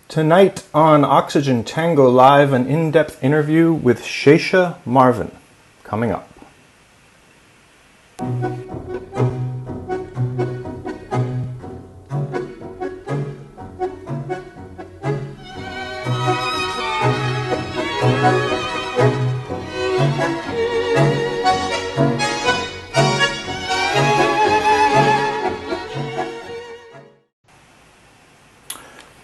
Tonight on Oxygen Tango Live, an in-depth interview with Shesha Marvin. Coming up.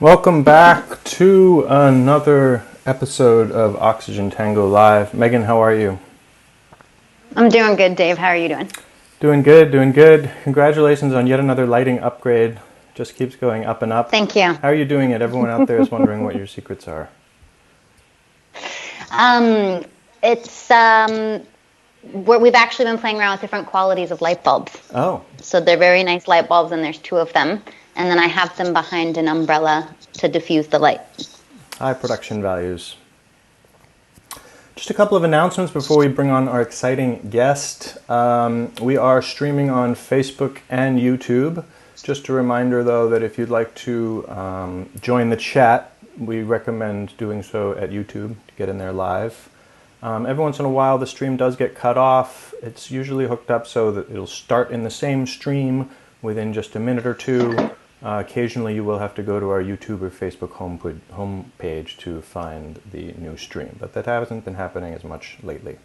Welcome back to another episode of Oxygen Tango Live. Megan, how are you? I'm doing good, Dave. How are you doing? Doing good, doing good. Congratulations on yet another lighting upgrade. Just keeps going up and up. Thank you. How are you doing it? Everyone out there is wondering what your secrets are. We've actually been playing around with different qualities of light bulbs. Oh. So they're very nice light bulbs, and there's two of them. And then I have them behind an umbrella to diffuse the light. High production values. Just a couple of announcements before we bring on our exciting guest. We are streaming on Facebook and YouTube. Just a reminder, though, that if you'd like to join the chat, we recommend doing so at YouTube to get in there live. Every once in a while, the stream does get cut off. It's usually hooked up so that it'll start in the same stream within just a minute or two. Occasionally, you will have to go to our YouTube or Facebook homepage to find the new stream, but that hasn't been happening as much lately.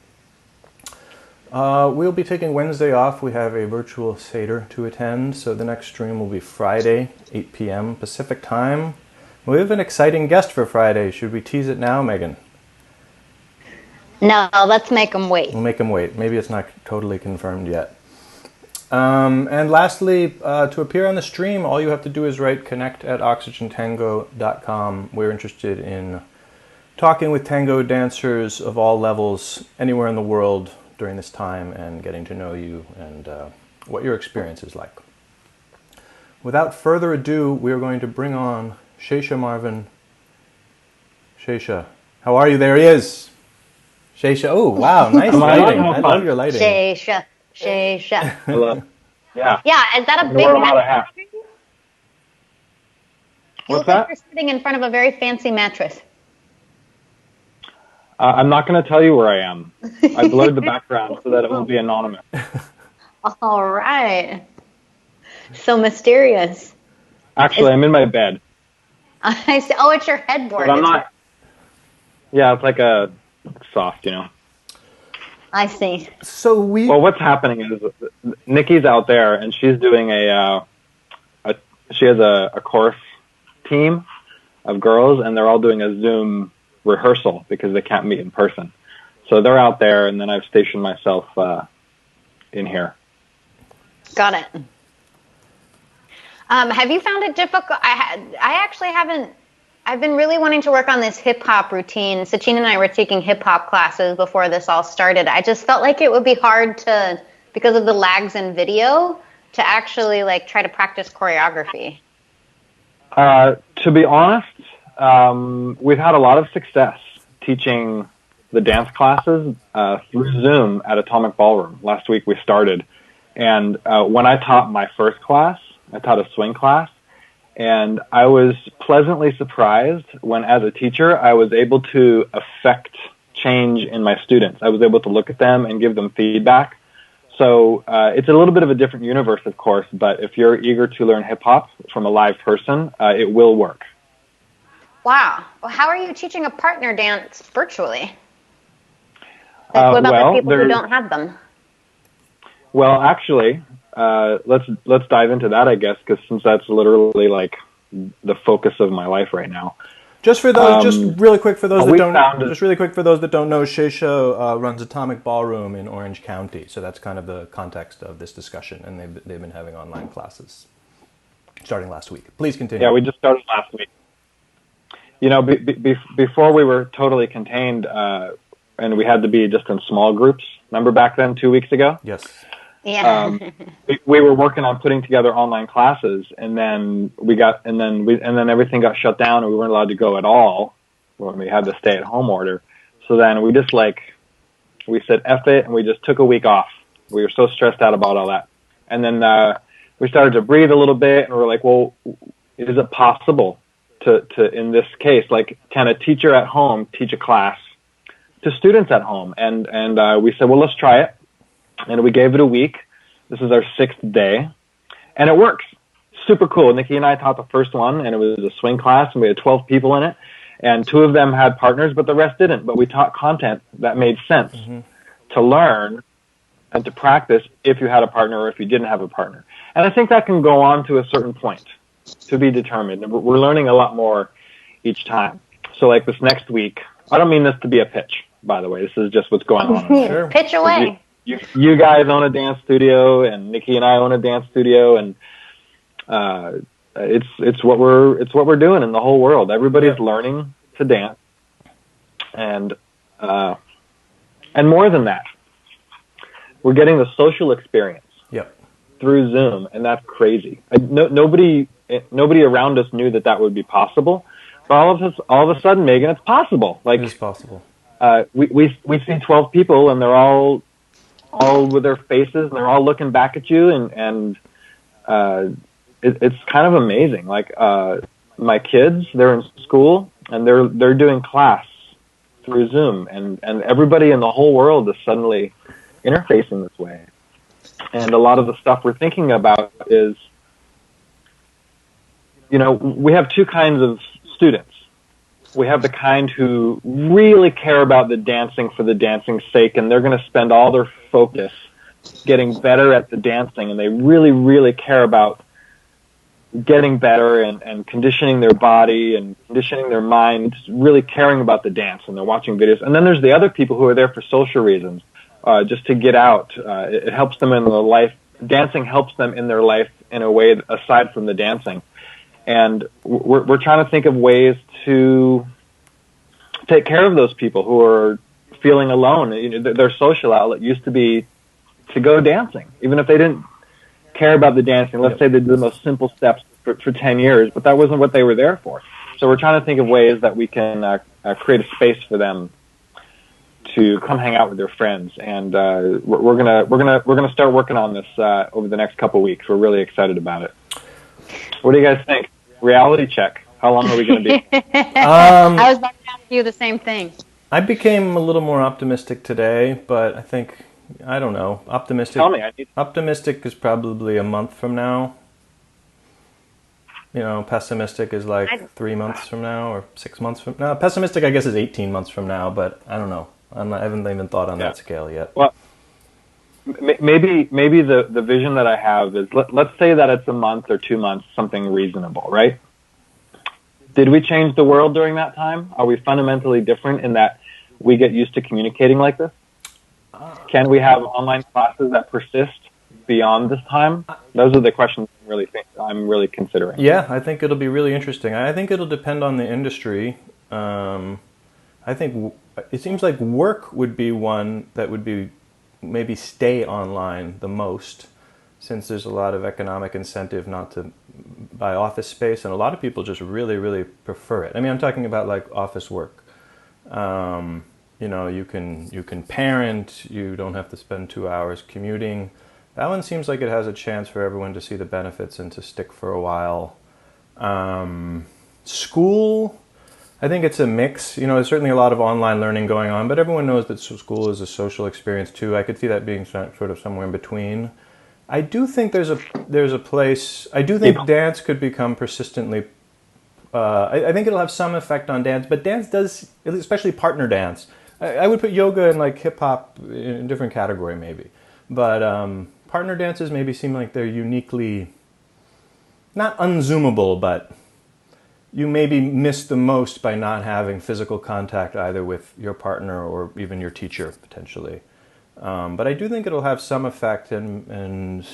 We'll be taking Wednesday off. We have a virtual Seder to attend, so the next stream will be Friday, 8 p.m. Pacific time. We have an exciting guest for Friday. Should we tease it now, Megan? No, let's make them wait. We'll make them wait. Maybe it's not totally confirmed yet. And lastly, to appear on the stream, all you have to do is write connect@oxygentango.com. We're interested in talking with tango dancers of all levels anywhere in the world during this time and getting to know you and what your experience is like. Without further ado, we are going to bring on Shesha Marvin. Shesha, how are you? There he is. Shesha, oh wow, nice lighting. I love your lighting. Shesha. Hello. Yeah. Yeah, is that a big mattress? What's that? You're sitting in front of a very fancy mattress. I'm not going to tell you where I am. I blurred the background so that it won't be anonymous. All right. So mysterious. Actually, I'm in my bed. I see. Oh, it's your headboard. But I'm not. Yeah, it's like a soft, I see. So Well, what's happening is Nikki's out there, and she's doing she has a chorus team of girls, and they're all doing a Zoom rehearsal because they can't meet in person. So they're out there, and then I've stationed myself in here. Got it. Have you found it difficult? I actually haven't. I've been really wanting to work on this hip-hop routine. Sachin and I were taking hip-hop classes before this all started. I just felt like it would be hard to, because of the lags in video, to actually try to practice choreography. To be honest, we've had a lot of success teaching the dance classes through Zoom at Atomic Ballroom. Last week we started. And when I taught my first class, I taught a swing class. And I was pleasantly surprised when, as a teacher, I was able to affect change in my students. I was able to look at them and give them feedback. So it's a little bit of a different universe, of course, but if you're eager to learn hip-hop from a live person, it will work. Wow. Well, how are you teaching a partner dance virtually? What about the people who don't have them? Well, actually... let's dive into that, I guess, because since that's literally the focus of my life right now. Just really quick for those that don't know, Shesha runs Atomic Ballroom in Orange County, so that's kind of the context of this discussion, and they've been having online classes starting last week. Please continue. Yeah, we just started last week. Before we were totally contained, and we had to be just in small groups. Remember back then, 2 weeks ago? Yes. Yeah. We were working on putting together online classes, and then everything got shut down, and we weren't allowed to go at all when we had the stay-at-home order. So then we just we said F it, and we just took a week off. We were so stressed out about all that, and then we started to breathe a little bit, and we were like, well, is it possible to in this case, like, can a teacher at home teach a class to students at home? And we said, well, let's try it. And we gave it a week. This is our 6th day, and it works. Super cool. Nikki and I taught the first one, and it was a swing class, and we had 12 people in it, and 2 of them had partners, but the rest didn't. But we taught content that made sense to learn and to practice if you had a partner or if you didn't have a partner. And I think that can go on to a certain point, to be determined. We're learning a lot more each time. So like this next week, I don't mean this to be a pitch, by the way. This is just what's going on. Sure. Pitch away. You guys own a dance studio, and Nikki and I own a dance studio, and it's what we're doing in the whole world. Everybody's learning to dance, and more than that, we're getting the social experience through Zoom, and that's crazy. Nobody around us knew that would be possible, but all of a sudden, Megan, it's possible. Like, it is possible. We see 12 people, and they're all with their faces, and they're all looking back at you, and it's kind of amazing. Like, my kids, they're in school, and they're doing class through Zoom, and everybody in the whole world is suddenly interfacing this way. And a lot of the stuff we're thinking about is, we have 2 kinds of students. We have the kind who really care about the dancing for the dancing's sake, and they're going to spend all their focus getting better at the dancing, and they really, really care about getting better and conditioning their body and conditioning their mind, really caring about the dance, and they're watching videos. And then there's the other people who are there for social reasons, just to get out. It helps them in their life. Dancing helps them in their life in a way aside from the dancing. And we're trying to think of ways to take care of those people who are feeling alone. Their social outlet used to be to go dancing, even if they didn't care about the dancing. Let's say they did the most simple steps for 10 years, but that wasn't what they were there for. So we're trying to think of ways that we can create a space for them to come hang out with their friends, and we're gonna start working on this over the next couple of weeks. We're really excited about it. What do you guys think? Reality check. How long are we going to be? I was about to ask you the same thing. I became a little more optimistic today, but I think, I don't know, optimistic. Tell me. Optimistic is probably a month from now. Pessimistic is like 3 months from now or 6 months from now. Pessimistic, I guess, is 18 months from now, but I don't know. I haven't even thought on that scale yet. Well, maybe the vision that I have is, let's say that it's a month or 2 months, something reasonable, right? Did we change the world during that time? Are we fundamentally different in that we get used to communicating like this? Can we have online classes that persist beyond this time? Those are the questions I'm really considering. Yeah, I think it'll be really interesting. I think it'll depend on the industry. I think it seems like work would be one that would be maybe stay online the most, since there's a lot of economic incentive not to buy office space, and a lot of people just really, really prefer it. I mean, I'm talking about like office work. You can parent, you don't have to spend 2 hours commuting. That one seems like it has a chance for everyone to see the benefits and to stick for a while. School, I think it's a mix. There's certainly a lot of online learning going on, but everyone knows that school is a social experience too. I could see that being sort of somewhere in between. I do think there's a place. I do think dance could become persistently. I think it'll have some effect on dance, but dance does, especially partner dance. I would put yoga and like hip hop in a different category maybe, but partner dances maybe seem like they're uniquely not unzoomable, but you maybe miss the most by not having physical contact either with your partner or even your teacher potentially. But I do think it'll have some effect, and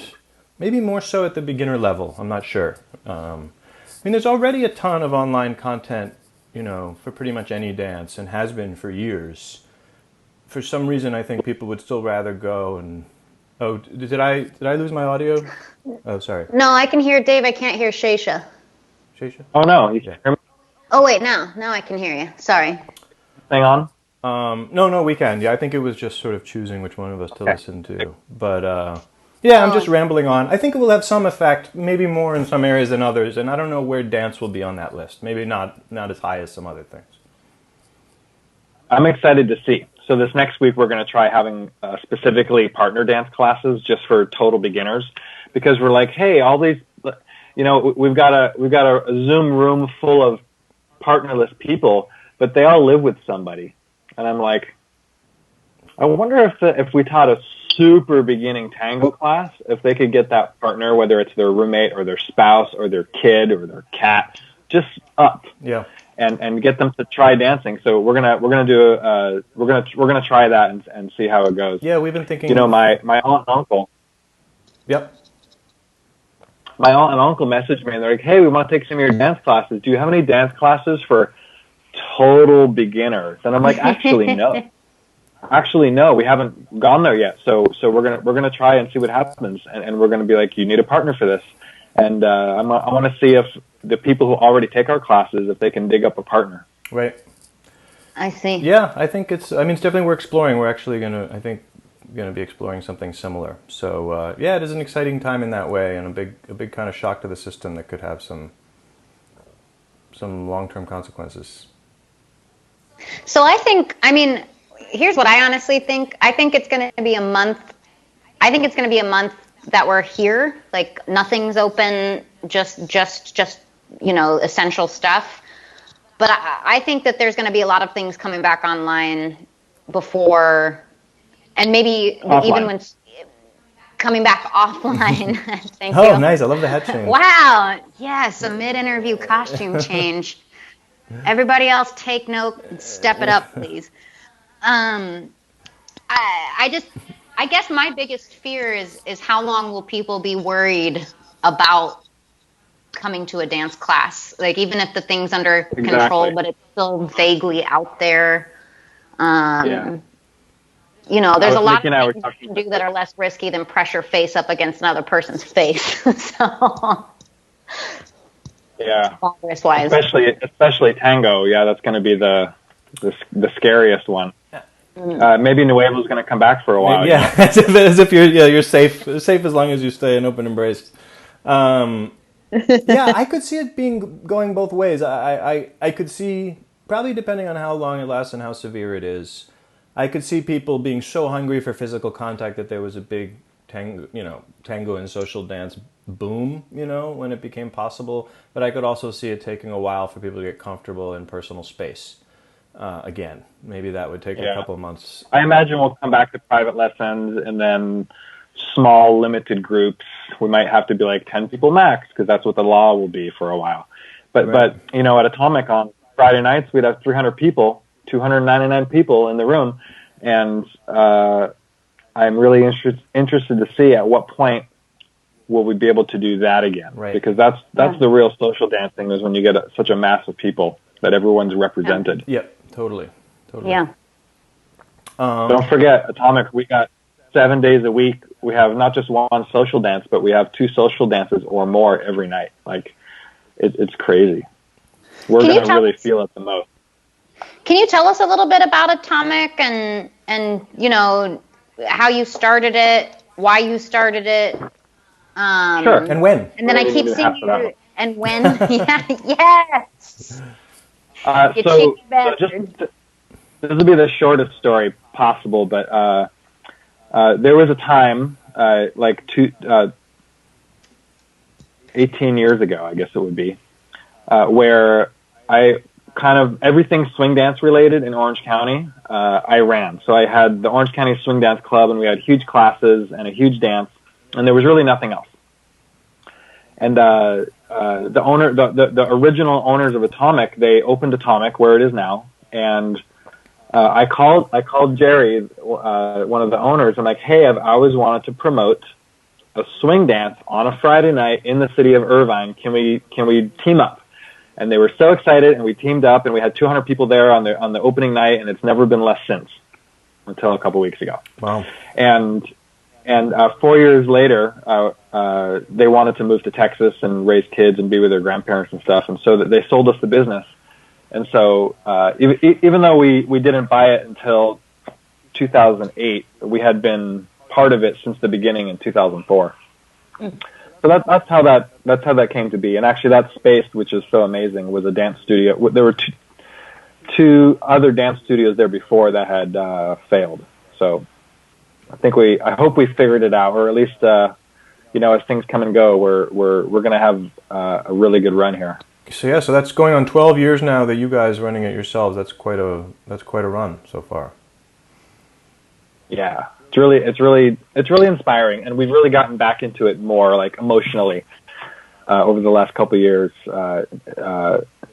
maybe more so at the beginner level. I'm not sure. There's already a ton of online content, for pretty much any dance, and has been for years. For some reason, I think people would still rather go and... Oh, did I lose my audio? Oh, sorry. No, I can hear Dave. I can't hear Shesha. Shesha? Oh, no. You can hear me? Oh, wait, now I can hear you. Sorry. Hang on. No, we can. Yeah, I think it was just sort of choosing which one of us to listen to. But, Yeah, I'm just rambling on. I think it will have some effect, maybe more in some areas than others, and I don't know where dance will be on that list. Maybe not as high as some other things. I'm excited to see. So this next week we're going to try having specifically partner dance classes just for total beginners, because we're like, hey, all these, we've got a Zoom room full of partnerless people, but they all live with somebody, and I'm like, I wonder if we taught a super beginning tango class, if they could get that partner, whether it's their roommate or their spouse or their kid or their cat, just up. Yeah. And get them to try dancing. So we're gonna try that and see how it goes. Yeah, we've been thinking. My aunt and uncle. Yep. My aunt and uncle messaged me and they're like, "Hey, we want to take some of your dance classes. Do you have any dance classes for total beginners?" And I'm like, "Actually, no. Actually, no. We haven't gone there yet. So we're gonna try and see what happens. And we're gonna be like, you need a partner for this. And I want to see if the people who already take our classes, if they can dig up a partner." Right. I see. Yeah, I think it's definitely we're exploring. We're actually going to be exploring something similar. So, it is an exciting time in that way, and a big kind of shock to the system that could have some long-term consequences. So here's what I honestly think. I think it's going to be a month. I think it's going to be a month that we're here, like nothing's open, just essential stuff. But I think that there's going to be a lot of things coming back online before, and maybe offline. Even when coming back offline. Thank you. Oh, nice! I love the hat change. Wow. Yes, a mid-interview costume change. Everybody else, take note and step it up, please. I guess my biggest fear is how long will people be worried about coming to a dance class? Like, even if the thing's under control, but it's still vaguely out there. There's a lot of things you can do that are less risky than press your face up against another person's face. So, yeah, virus-wise, especially tango. Yeah, that's going to be the scariest one. Maybe Nuevo's going to come back for a while. Yeah, as if you're safe as long as you stay in open embrace. I could see it going both ways. I could see, probably depending on how long it lasts and how severe it is, I could see people being so hungry for physical contact that there was a big tango and social dance boom, when it became possible. But I could also see it taking a while for people to get comfortable in personal space. Again, maybe that would take a couple of months. I imagine we'll come back to private lessons and then small, limited groups. We might have to be like 10 people max, because that's what the law will be for a while. But at Atomic on Friday nights, we'd have 300 people, 299 people in the room. And I'm really interested to see at what point will we be able to do that again. Right. Because that's the real social dancing, is when you get such a mass of people that everyone's represented. Yep. Totally. Yeah. Don't forget, Atomic, we got 7 days a week. We have not just one social dance, but we have 2 social dances or more every night. Like, it's crazy. We're going to really feel it the most. Can you tell us a little bit about Atomic and how you started it, why you started it? Sure. And when? And then I keep seeing you. And when? Yes. So this will be the shortest story possible, but there was a time, 18 years ago, I guess it would be, where I kind of everything swing dance related in Orange County, I ran. So I had the Orange County Swing Dance Club, and we had huge classes and a huge dance, and there was really nothing else. And the original owners of Atomic, they opened Atomic where it is now, and I called Jerry, one of the owners. I'm like, hey, I've always wanted to promote a swing dance on a Friday night in the city of Irvine. Can we team up? And they were so excited, and we teamed up, and we had 200 people there on the opening night, and it's never been less since, until a couple weeks ago. Wow. And 4 years later, they wanted to move to Texas and raise kids and be with their grandparents and stuff, and so they sold us the business. And so even though we didn't buy it until 2008, we had been part of it since the beginning in 2004. So that's how that came to be. And actually, that space, which is so amazing, was a dance studio. There were two other dance studios there before that had failed. So I hope we figured it out, or at least as things come and go, we're going to have a really good run here. So so that's going on 12 years now that you guys running it yourselves. That's quite a run so far. Yeah. It's really inspiring, and we've really gotten back into it more, like, emotionally, over the last couple of years.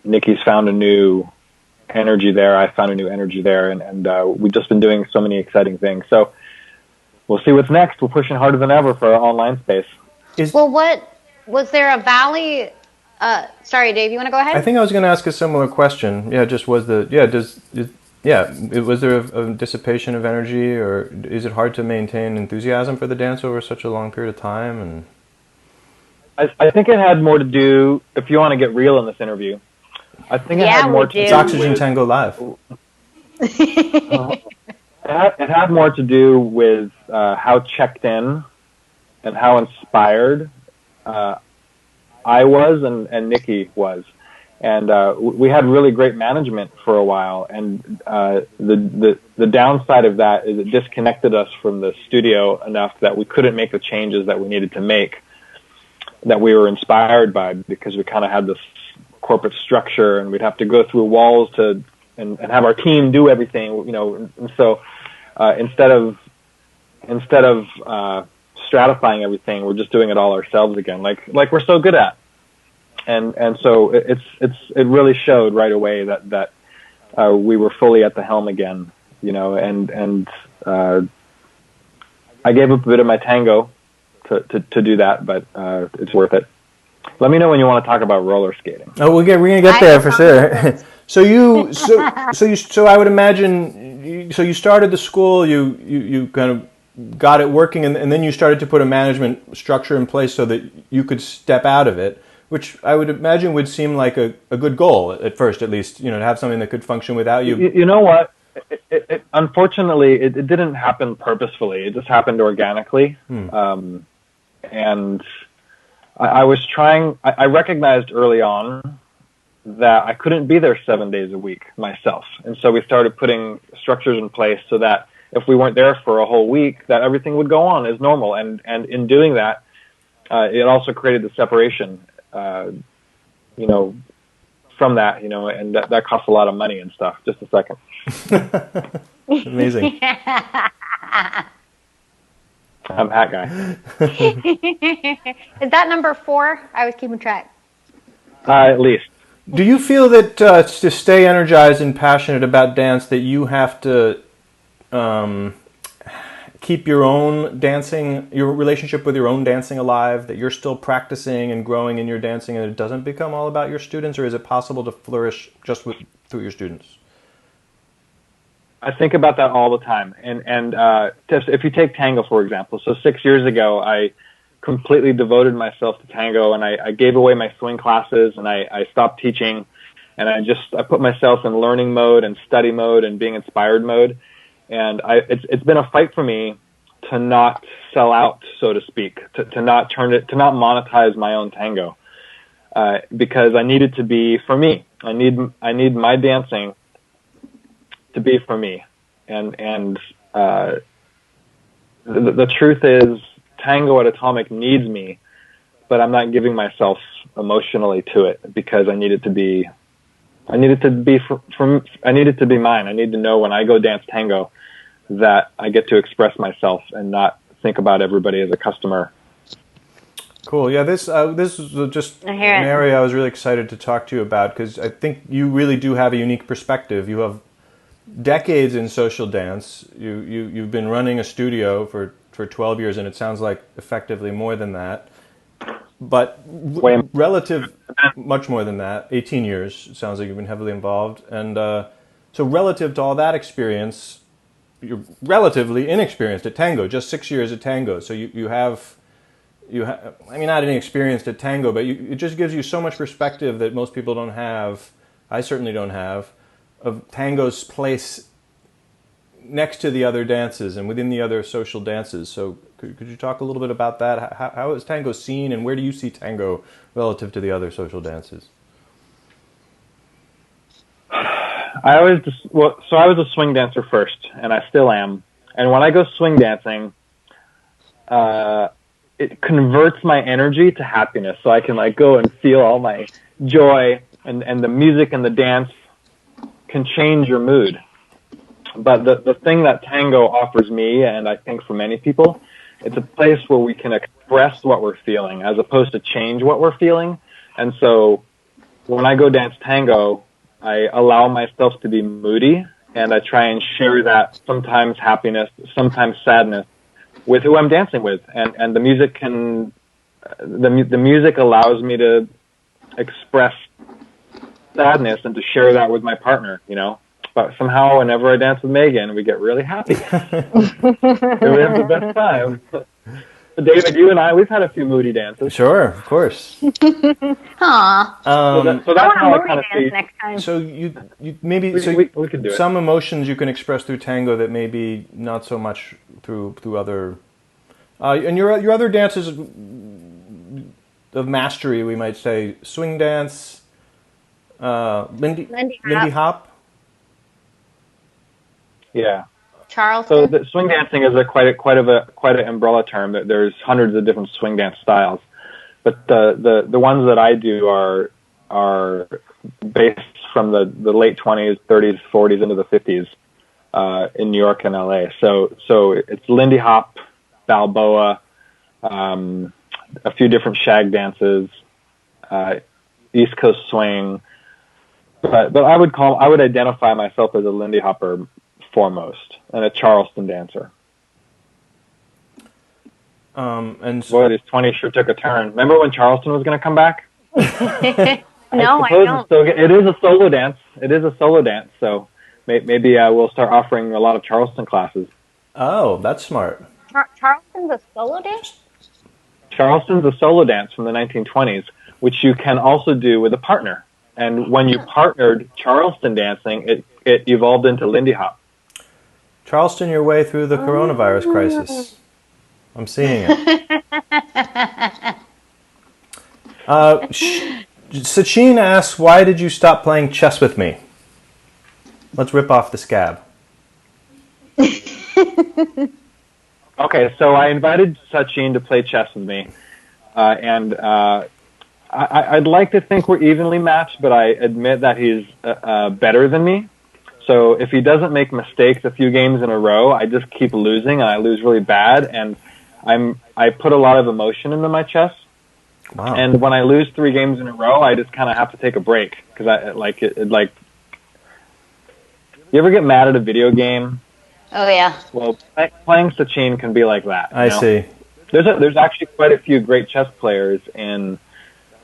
Nikki's found a new energy there. I found a new energy there, and we've just been doing so many exciting things. So we'll see what's next. We're pushing harder than ever for our online space. What was there a valley? Sorry, Dave, you want to go ahead? I think I was going to ask a similar question. Was there a dissipation of energy, or is it hard to maintain enthusiasm for the dance over such a long period of time? And I think it had more to do, if you want to get real in this interview, I think it had more to do It's Oxygen Tango Live. It had more to do with how checked in and how inspired I was and Nikki was. And we had really great management for a while, and the downside of that is it disconnected us from the studio enough that we couldn't make the changes that we needed to make, that we were inspired by, because we kind of had this corporate structure, and we'd have to go through walls and have our team do everything, and so instead of stratifying everything, we're just doing it all ourselves again, like we're so good at. And so it really showed right away that we were fully at the helm again, and I gave up a bit of my tango to do that, but it's worth it. Let me know when you want to talk about roller skating. Oh, we're gonna get there for sure. So I would imagine. So you started the school. You kind of got it working, and then you started to put a management structure in place so that you could step out of it, which I would imagine would seem like a good goal at first, at least, to have something that could function without you. You know what? Unfortunately, it didn't happen purposefully. It just happened organically. And I was trying, I recognized early on that I couldn't be there 7 days a week myself. And so we started putting structures in place so that if we weren't there for a whole week, that everything would go on as normal. And in doing that, it also created the separation, from that, and that costs a lot of money and stuff. Just a second. Amazing. I'm that guy. Is that number 4? I was keeping track. At least. Do you feel that to stay energized and passionate about dance, that you have to keep your own dancing, your relationship with your own dancing alive, that you're still practicing and growing in your dancing, and it doesn't become all about your students, or is it possible to flourish just through your students? I think about that all the time. And if you take Tango, for example, so 6 years ago, I completely devoted myself to Tango, and I gave away my swing classes, and I stopped teaching, and I put myself in learning mode and study mode and being inspired mode. And it's been a fight for me to not sell out, so to speak, to not monetize my own Tango, because I need it to be for me. I need my dancing to be for me. And the truth is, Tango at Atomic needs me, but I'm not giving myself emotionally to it, because I need it to be mine. I need to know when I go dance Tango that I get to express myself and not think about everybody as a customer. Cool. Yeah, this is just an area I was really excited to talk to you about, because I think you really do have a unique perspective. You have decades in social dance. You've been running a studio for 12 years, and it sounds like effectively more than that. But relative, much more than that, 18 years, it sounds like you've been heavily involved. And so relative to all that experience, you're relatively inexperienced at Tango, just 6 years at Tango. So you have, I mean, not inexperienced at Tango, but it just gives you so much perspective that most people don't have. I certainly don't have, of Tango's place next to the other dances and within the other social dances. So could you talk a little bit about that? How is tango seen, and where do you see tango relative to the other social dances? I was a swing dancer first, and I still am. And when I go swing dancing, it converts my energy to happiness, so I can like go and feel all my joy, and the music and the dance can change your mood. But the thing that tango offers me, and I think for many people, it's a place where we can express what we're feeling as opposed to change what we're feeling. And so when I go dance tango, I allow myself to be moody, and I try and share that, sometimes happiness, sometimes sadness, with who I'm dancing with. And the music the music allows me to express sadness and to share that with my partner, you know. But somehow, whenever I dance with Megan, we get really happy. And we have the best time. David, you and I, we've had a few moody dances. Sure, of course. Aww. So that's how I kind of see. Next time. So you maybe we could do it. Some emotions you can express through tango that maybe not so much through other. And your other dances of mastery, we might say, swing dance, Lindy Hop. Yeah. Charleston. So the swing dancing is quite an umbrella term. There's hundreds of different swing dance styles, but the ones that I do are based from the late 20s, 30s, 40s into the 50s in New York and LA. So it's Lindy Hop, Balboa, a few different shag dances, East Coast swing. But I would identify myself as a Lindy Hopper foremost, and a Charleston dancer. And boy, this 20 sure took a turn. Remember when Charleston was going to come back? No, I don't. It is a solo dance. So maybe we'll start offering a lot of Charleston classes. Oh, that's smart. Charleston's a solo dance? Charleston's a solo dance from the 1920s, which you can also do with a partner. And when you partnered Charleston dancing, it evolved into Lindy Hop. Charleston, your way through the coronavirus crisis. I'm seeing it. Sachin asks, why did you stop playing chess with me? Let's rip off the scab. Okay, so I invited Sachin to play chess with me. And I'd like to think we're evenly matched, but I admit that he's better than me. So if he doesn't make mistakes a few games in a row, I just keep losing, and I lose really bad. And I put a lot of emotion into my chess. Wow. And when I lose 3 games in a row, I just kind of have to take a break because you ever get mad at a video game? Oh yeah. Well, playing Sachin can be like that. I see. There's actually quite a few great chess players in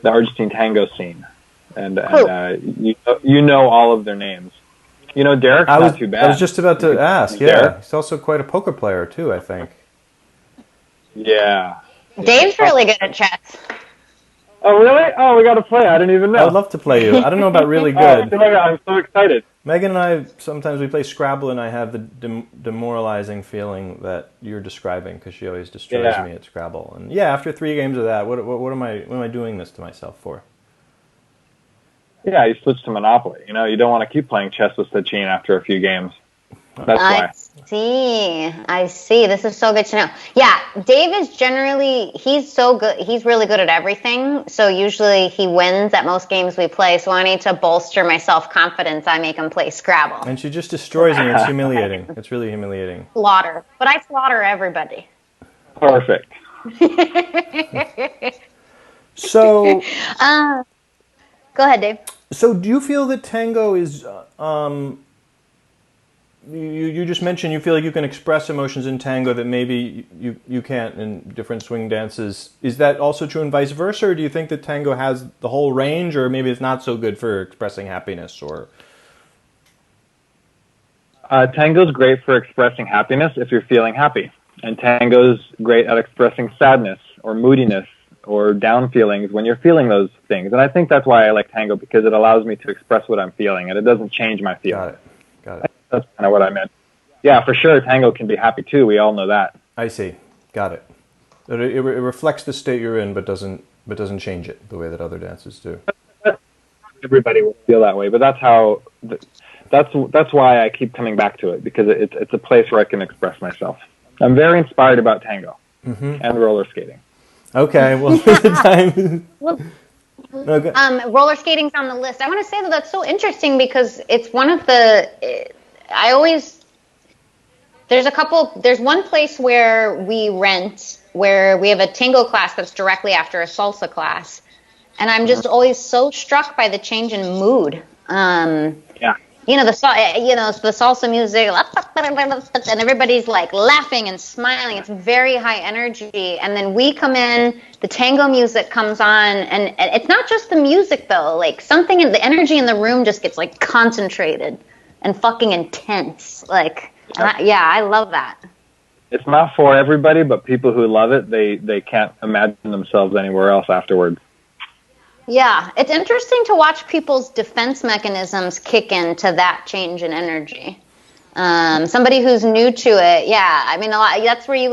the Argentine tango scene, and you know all of their names. You know, Derek's not too bad. I was just about to ask. Yeah, he's also quite a poker player too, I think. Yeah. Dave's really good at chess. Oh really? Oh, we got to play. I didn't even know. I would love to play you. I don't know about really good. I'm so excited. Megan and I, sometimes we play Scrabble, and I have the demoralizing feeling that you're describing, because she always destroys me at Scrabble. And yeah, after 3 games of that, what am I doing this to myself for? Yeah, you switch to Monopoly. You know, you don't want to keep playing chess with Sachin after a few games. That's why. I see. This is so good to know. Yeah, Dave is he's so good. He's really good at everything. So usually he wins at most games we play. So I need to bolster my self-confidence. I make him play Scrabble. And she just destroys me. It's humiliating. It's really humiliating. Slaughter. But I slaughter everybody. Perfect. So... Go ahead, Dave. So do you feel that tango is... You just mentioned you feel like you can express emotions in tango that maybe you can't in different swing dances. Is that also true and vice versa, or do you think that tango has the whole range, or maybe it's not so good for expressing happiness? Or tango's great for expressing happiness if you're feeling happy, and tango's great at expressing sadness or moodiness or down feelings when you're feeling those things. And I think that's why I like tango, because it allows me to express what I'm feeling, and it doesn't change my feeling. Got it. That's kind of what I meant. Yeah, for sure, tango can be happy too. We all know that. I see. Got it. It reflects the state you're in, but doesn't change it the way that other dances do. Everybody will feel that way, but that's why I keep coming back to it, because it's a place where I can express myself. I'm very inspired about tango and roller skating. Okay, well, the time. Well, Okay. roller skating's on the list. I want to say that that's so interesting because it's one of the. I always there's one place where we rent where we have a tango class that's directly after a salsa class, and I'm just always so struck by the change in mood. Yeah. The salsa music, and everybody's like laughing and smiling. It's very high energy. And then we come in, the tango music comes on, and it's not just the music though. Like something in the energy in the room just gets like concentrated and fucking intense. Like, I love that. It's not for everybody, but people who love it, they can't imagine themselves anywhere else afterwards. Yeah, it's interesting to watch people's defense mechanisms kick into that change in energy. Somebody who's new to it, I mean, that's where you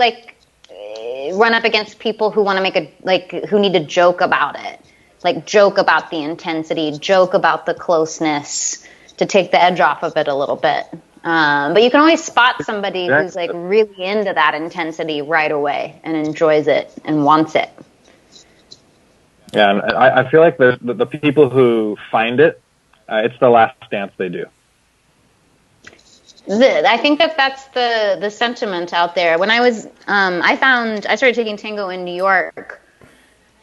run up against people who want to who need to joke about it, like joke about the intensity, joke about the closeness to take the edge off of it a little bit. But you can always spot somebody who's like really into that intensity right away and enjoys it and wants it. Yeah, and I feel like the people who find it, it's the last dance they do. I think that's the sentiment out there. When I was, I started taking tango in New York,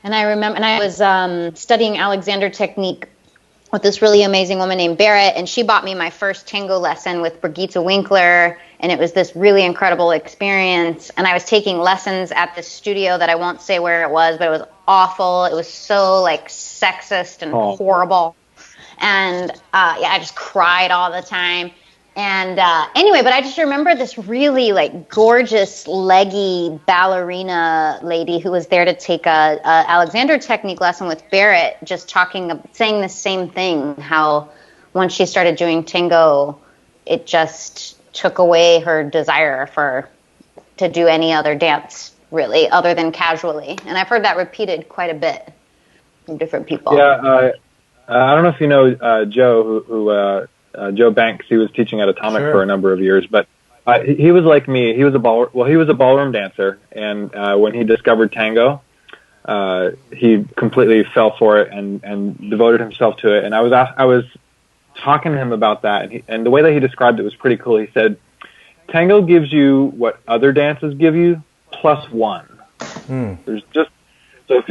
and I remember, and I was studying Alexander technique with this really amazing woman named Barrett, and she bought me my first tango lesson with Brigitte Winkler, and it was this really incredible experience. And I was taking lessons at this studio that I won't say where it was, but it was awful. It was so like sexist and horrible. And I just cried all the time. And anyway, but I just remember this really like gorgeous, leggy ballerina lady who was there to take a Alexander technique lesson with Barrett, just saying the same thing, how once she started doing tango, it just took away her desire to do any other dance, really, other than casually. And I've heard that repeated quite a bit from different people. Yeah, I don't know if you know Joe, who Joe Banks. He was teaching at Atomic for a number of years, but he was like me. He was a ballroom dancer, and when he discovered tango, he completely fell for it and devoted himself to it. And I was talking to him about that, and the way that he described it was pretty cool. He said, "Tango gives you what other dances give you plus one." There's just so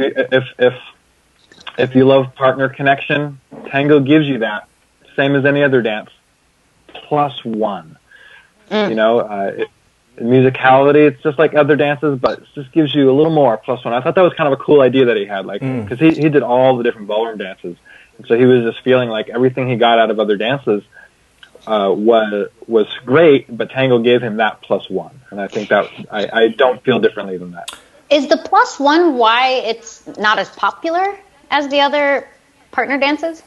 if you love partner connection, tango gives you that, same as any other dance, plus one. Musicality, it's just like other dances, but it just gives you a little more, plus one. I thought that was kind of a cool idea that he had, because he did all the different ballroom dances, and so he was just feeling like everything he got out of other dances was great, but tango gave him that plus one, and I think that I don't feel differently than that. Is the plus one why it's not as popular as the other partner dances?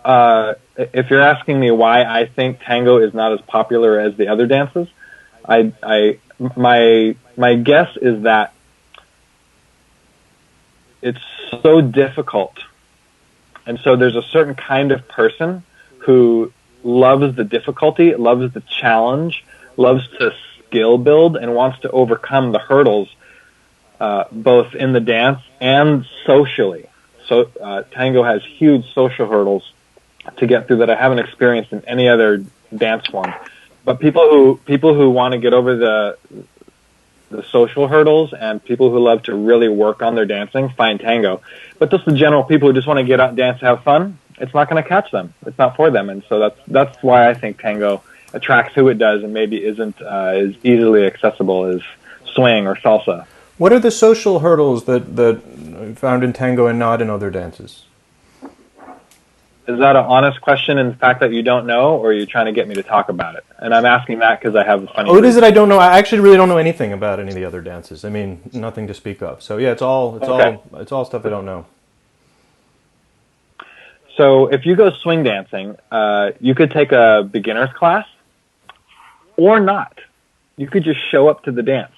If you're asking me why I think tango is not as popular as the other dances, my guess is that it's so difficult, and so there's a certain kind of person who loves the difficulty, loves the challenge, loves to skill build, and wants to overcome the hurdles, both in the dance and socially. So tango has huge social hurdles to get through that I haven't experienced in any other dance form. But people who want to get over the social hurdles, and people who love to really work on their dancing, find tango. But just the general people who just want to get out and dance, have fun, it's not going to catch them. It's not for them. And so that's why I think tango attracts who it does, and maybe isn't as easily accessible as swing or salsa. What are the social hurdles that found in tango and not in other dances? Is that an honest question in the fact that you don't know, or are you trying to get me to talk about it? And I'm asking that because I have a funny... Oh, it is that I don't know. I actually really don't know anything about any of the other dances. I mean, nothing to speak of. So yeah, it's all stuff I don't know. So if you go swing dancing, you could take a beginner's class, or not. You could just show up to the dance.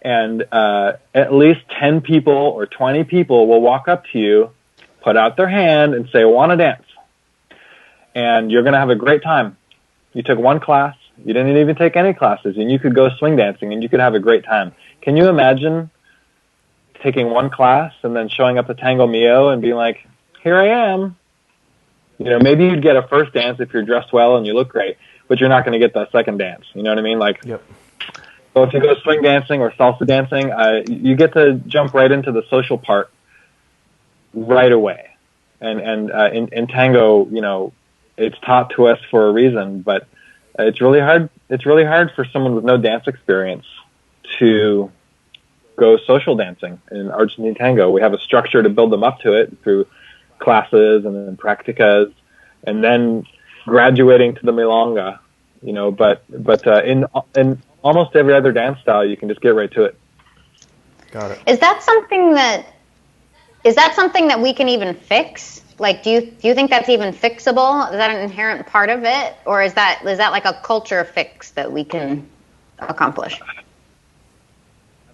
And at least 10 people or 20 people will walk up to you, put out their hand, and say, I want to dance. And you're going to have a great time. You took one class, you didn't even take any classes, and you could go swing dancing, and you could have a great time. Can you imagine taking one class and then showing up to Tango Mio and being like, here I am? You know, maybe you'd get a first dance if you're dressed well and you look great, but you're not going to get that second dance. You know what I mean? Like, yep. So if you go swing dancing or salsa dancing, you get to jump right into the social part right away. And in tango, you know, it's taught to us for a reason, but it's really hard. It's really hard for someone with no dance experience to go social dancing in Argentine tango. We have a structure to build them up to it through classes and then practicas, and then graduating to the milonga. You know, but in almost every other dance style, you can just get right to it. Got it. Is that something that we can even fix? Like, do you think that's even fixable? Is that an inherent part of it, or is that like a culture fix that we can accomplish?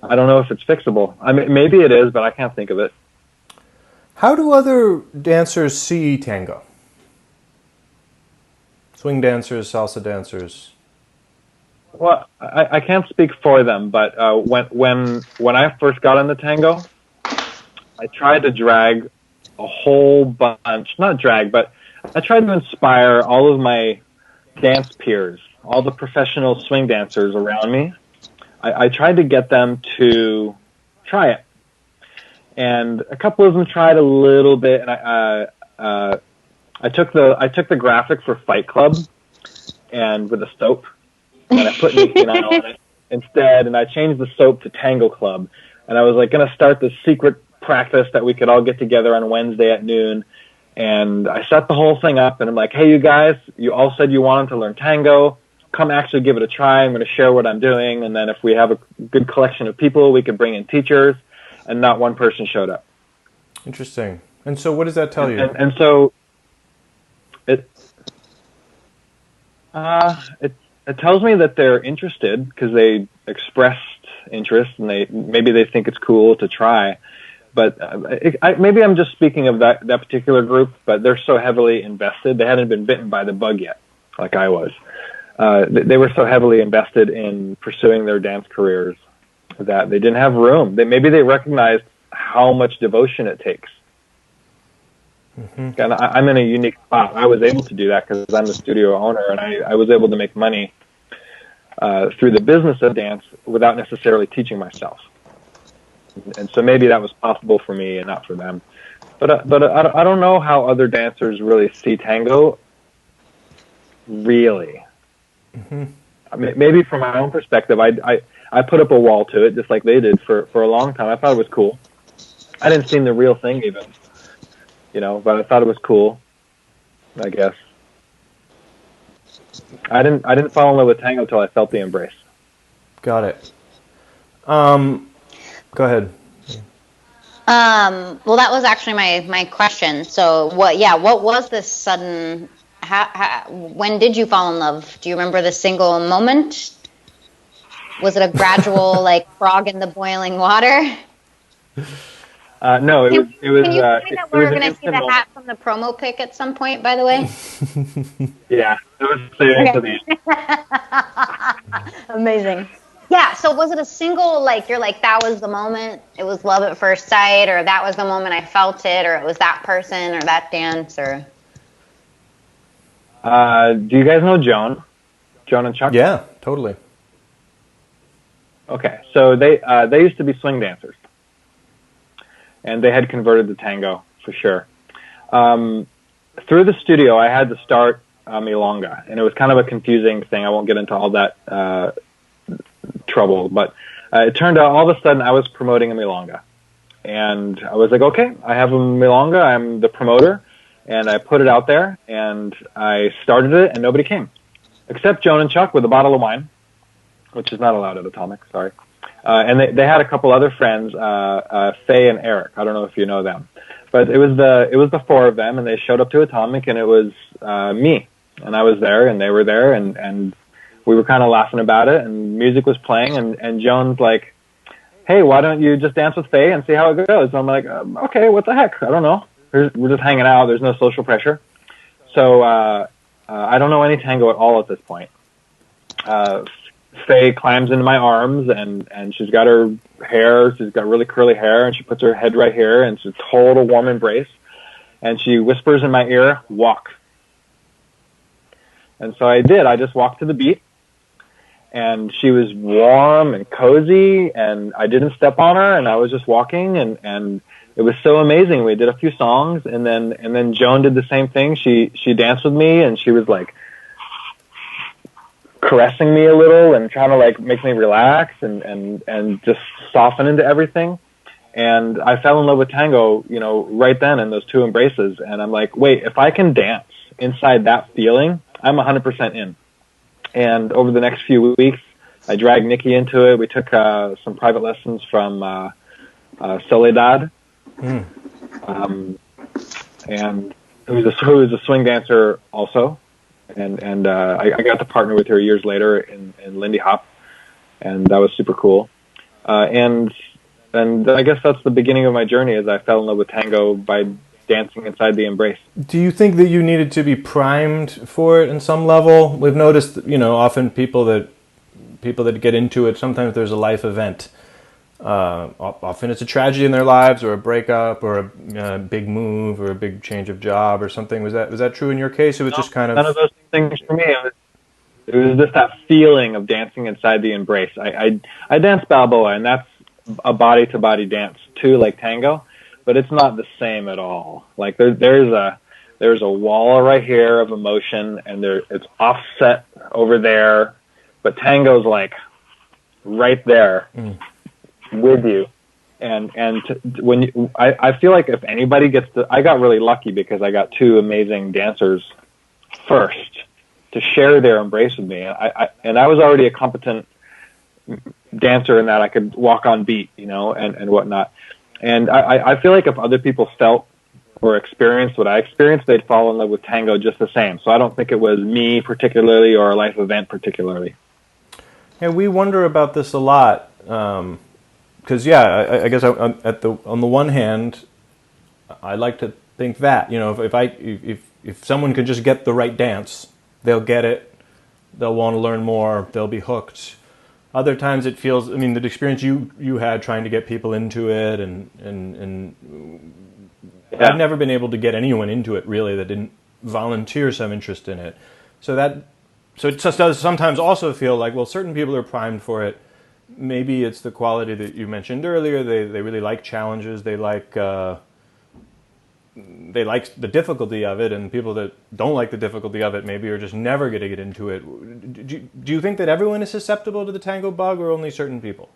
I don't know if it's fixable. I mean, maybe it is, but I can't think of it. How do other dancers see tango? Swing dancers, salsa dancers. Well, I can't speak for them, but when I first got into tango, I tried to drag a whole bunch, not drag, but I tried to inspire all of my dance peers, all the professional swing dancers around me. I tried to get them to try it. And a couple of them tried a little bit, and I took the graphic for Fight Club and with a soap, and I put Nicki and I on it instead, and I changed the soap to Tango Club. And I was like going to start this secret practice that we could all get together on Wednesday at noon. And I set the whole thing up, and I'm like, hey, you guys, you all said you wanted to learn tango. Come actually give it a try. I'm going to share what I'm doing, and then if we have a good collection of people, we could bring in teachers. And not one person showed up. Interesting. And so what does that tell you? And so it tells me that they're interested because they expressed interest, and maybe they think it's cool to try. But maybe I'm just speaking of that particular group, but they're so heavily invested. They hadn't been bitten by the bug yet, like I was. They were so heavily invested in pursuing their dance careers that they didn't have room. Maybe they recognized how much devotion it takes. Mm-hmm. And I'm in a unique spot. I was able to do that because I'm the studio owner, and I was able to make money through the business of dance without necessarily teaching myself. And so maybe that was possible for me and not for them. But I don't know how other dancers really see tango. Really. Mm-hmm. I mean, maybe from my own perspective, I put up a wall to it, just like they did for a long time. I thought it was cool. I didn't see the real thing even, you know, but I thought it was cool, I guess. I didn't fall in love with tango until I felt the embrace. Got it. Go ahead. Well, that was actually my question. So what was this sudden, when did you fall in love? Do you remember the single moment? Was it a gradual, like, frog in the boiling water? No, it was. Can you say that we're going to see the hat from the promo pic at some point, by the way? Yeah, I was saving to the end. Amazing. Yeah, so was it a single, like, you're like, that was the moment, it was love at first sight, or that was the moment I felt it, or it was that person, or that dance, or... Do you guys know Joan? Joan and Chuck? Yeah, totally. Okay, so they used to be swing dancers, and they had converted to tango for sure. Through the studio, I had to start milonga, and it was kind of a confusing thing. I won't get into all that trouble, but it turned out all of a sudden I was promoting a milonga, and I was like, okay, I have a milonga. I'm the promoter, and I put it out there, and I started it, and nobody came, except Joan and Chuck with a bottle of wine, which is not allowed at Atomic, sorry. And they had a couple other friends, Faye and Eric. I don't know if you know them, but it was the four of them, and they showed up to Atomic, and it was me, and I was there, and they were there, and we were kind of laughing about it, and music was playing, and Joan's like, hey, why don't you just dance with Faye and see how it goes? And I'm like, okay, what the heck? I don't know. We're just hanging out. There's no social pressure. So I don't know any tango at all at this point. Faye climbs into my arms, and she's got her hair. She's got really curly hair, and she puts her head right here, and it's a total warm embrace. And she whispers in my ear, walk. And so I did. I just walked to the beat. And she was warm and cozy, and I didn't step on her, and I was just walking, and it was so amazing. We did a few songs, and then Joan did the same thing. She danced with me, and she was like caressing me a little and trying to like make me relax and just soften into everything. And I fell in love with tango, right then in those two embraces. And I'm like, wait, if I can dance inside that feeling, I'm 100% in. And over the next few weeks, I dragged Nikki into it. We took some private lessons from Soledad, and who was a swing dancer also. And I got to partner with her years later in Lindy Hop, and that was super cool. And I guess that's the beginning of my journey, as I fell in love with tango by dancing inside the embrace. Do you think that you needed to be primed for it in some level? We've noticed, often people that get into it, sometimes there's a life event. Often it's a tragedy in their lives, or a breakup, or a big move, or a big change of job, or something. Was that true in your case? It was just kind of none of those things for me. It was just that feeling of dancing inside the embrace. I dance Balboa, and that's a body to body dance too, like tango. But it's not the same at all. Like there's a wall right here of emotion, and it's offset over there, but tango's like right there with you. I feel like if anybody gets to, I got really lucky because I got two amazing dancers first to share their embrace with me, and I was already a competent dancer in that I could walk on beat, and whatnot. And I feel like if other people felt or experienced what I experienced, they'd fall in love with tango just the same. So I don't think it was me particularly or a life event particularly. Yeah, we wonder about this a lot. Because, I guess on the one hand, I like to think that, if someone could just get the right dance, they'll get it, they'll want to learn more, they'll be hooked. Other times it feels, the experience you had trying to get people into it, and I've never been able to get anyone into it really that didn't volunteer some interest in it. So it just does sometimes also feel like, well, certain people are primed for it. Maybe it's the quality that you mentioned earlier. They really like challenges. They like the difficulty of it, and people that don't like the difficulty of it maybe are just never going to get into it. Do you think that everyone is susceptible to the tango bug, or only certain people?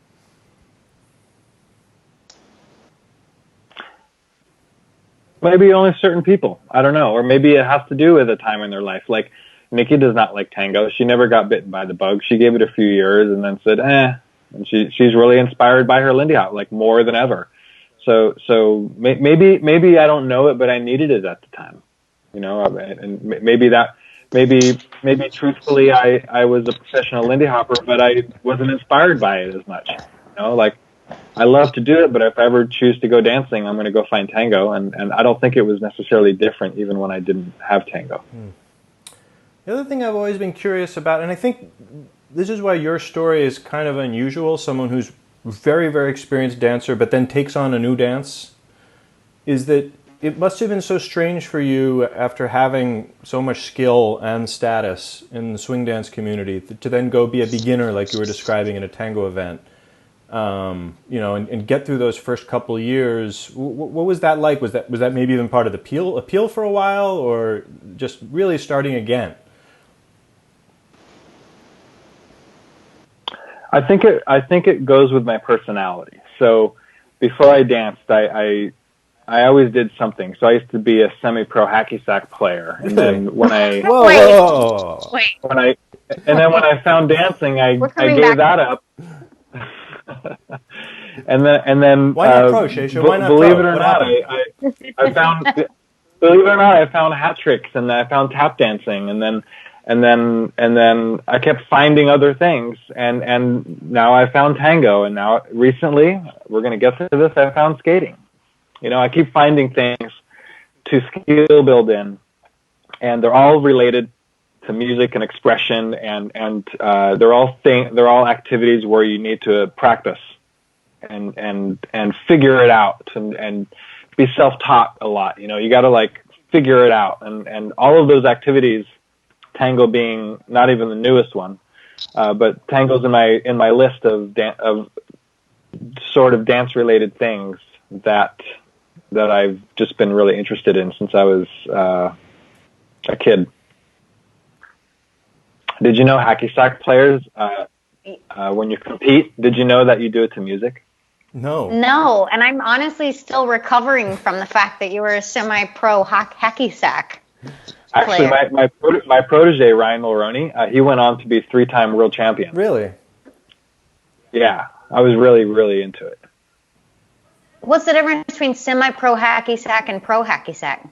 Maybe only certain people. I don't know. Or maybe it has to do with a time in their life. Like, Nikki does not like tango. She never got bitten by the bug. She gave it a few years and then said, And she's really inspired by her Lindy Hop, like more than ever. So maybe I don't know it, but I needed it at the time, and maybe truthfully I was a professional Lindy Hopper, but I wasn't inspired by it as much, like I love to do it, but if I ever choose to go dancing, I'm going to go find tango, and I don't think it was necessarily different even when I didn't have tango. The other thing I've always been curious about, and I think this is why your story is kind of unusual, someone who's very, very experienced dancer, but then takes on a new dance, is that it must have been so strange for you after having so much skill and status in the swing dance community to then go be a beginner like you were describing in a tango event, and get through those first couple years. What was that like? Was that maybe even part of the appeal for a while, or just really starting again? I think it goes with my personality. So before I danced, I always did something. So I used to be a semi-pro hacky-sack player, and then when I when I found dancing, I gave that up. and then why not pro, Shesha? Why not believe pro? it or not, I found believe it or not, I found hat tricks, and I found tap dancing, and then and then I kept finding other things, and now I found Tango, and now recently, we're going to get to this, I found skating. I keep finding things to skill build in, and they're all related to music and expression, and they're all activities where you need to practice and figure it out and be self-taught a lot. You got to figure it out, and all of those activities, Tango being not even the newest one, but Tango's in my list of sort of dance related things that I've just been really interested in since I was a kid. Did you know hacky-sack players, when you compete, did you know that you do it to music? No. No, and I'm honestly still recovering from the fact that you were a semi-pro hacky-sack Actually, my protege, Ryan Mulroney, he went on to be 3-time world champion. Really? Yeah, I was really, really into it. What's the difference between semi-pro hacky-sack and pro hacky-sack?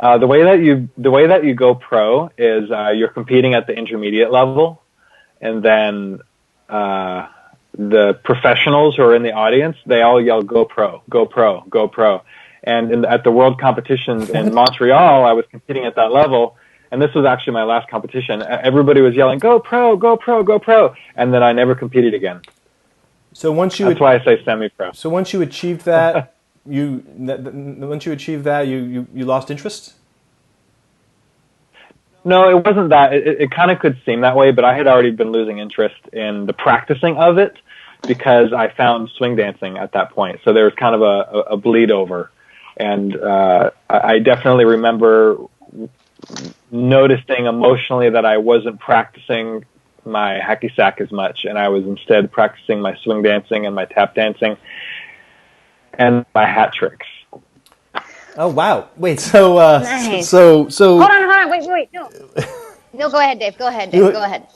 The way that you go pro is you're competing at the intermediate level, and then the professionals who are in the audience, they all yell, "Go pro, go pro, go pro." And at the world competitions in Montreal, I was competing at that level, and this was actually my last competition. Everybody was yelling, "Go pro, go pro, go pro," and then I never competed again. So that's why I say semi-pro. So once you achieved that, you lost interest? No, it wasn't that. It kind of could seem that way, but I had already been losing interest in the practicing of it because I found swing dancing at that point. So there was kind of a bleed over. And I definitely remember noticing emotionally that I wasn't practicing my hacky-sack as much, and I was instead practicing my swing dancing and my tap dancing and my hat tricks. Oh wow! Wait, so nice. so hold on, wait, no, go ahead, Dave. Go ahead.